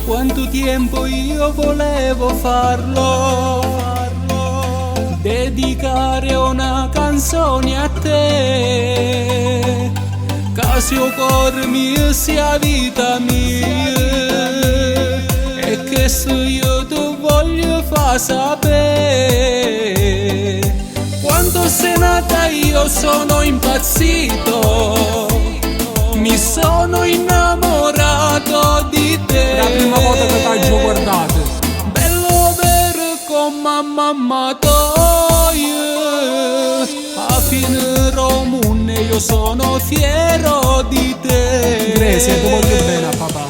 quanto tempo io volevo farlo, dedicare una canzone a te, che sia cuore mio sia vita mia, e che se io ti voglio far sapere quando sei nata io sono impazzito, mi sono innamorato di te. È la prima volta che ti ho guardato. Bello vero come mamma tua, a fine Romune io sono fiero di te. Grazie, ti voglio bene papà.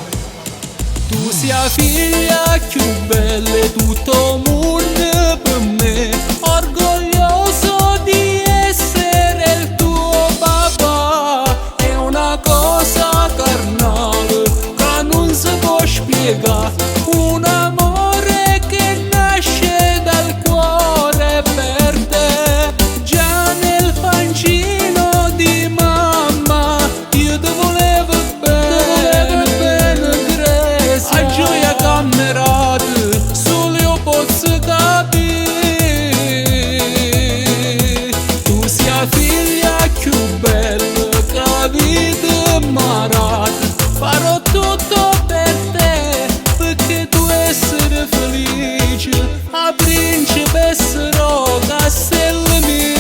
Tu sia figlia più bella e tutto mondo per me, orgoglioso di essere il tuo papà. È una cosa carnale che non si può spiegare, un amore che nasce dal cuore per te. Già nel pancino di mamma io ti volevo bene, Grecia. A gioia cammerate solo io posso capire, tu sia figlia più bella che la vita marata. Farò tutto per te perché tu essere felice, a principessa Castello mio.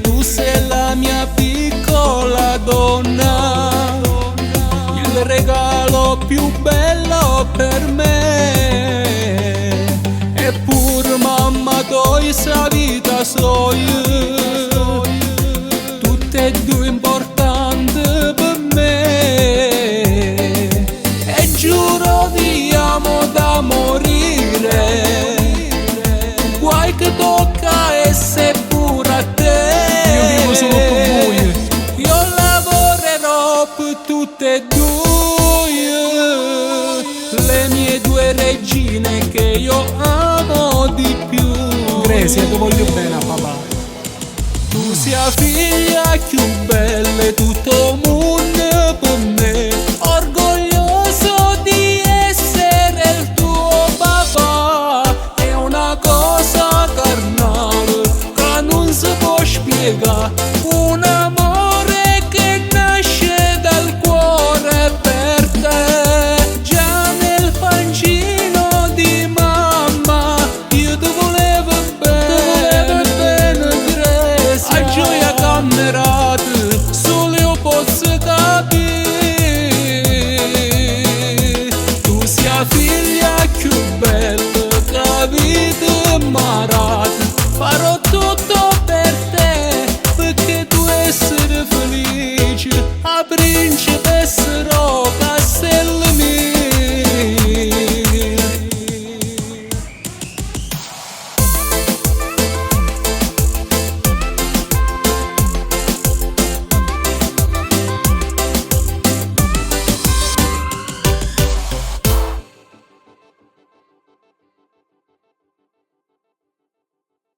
Tu sei la mia piccola donna, il regalo più bello per me, eppure mamma tua sa vita so io, tutte e due importanti per me, e giuro vi amo da morire, guai che tocca essere pure a te. Io vivo solo per voi. Io lavorerò per tutte e due, le mie due regine che io amo di più. Grazie, ti voglio bene papà. Tu sia figlia più bella e tutto mondo per me, orgoglioso di essere il tuo papà. È una cosa carnale che non si può spiegare, un amore che nasce dal cuore per te. Già nel pancino di mamma io ti volevo bene, Grecia. A gioia cammerate solo io posso capire, tu sia figlia più bella che la vita marata. Farò tutto per te perché tu essere felice, a principessa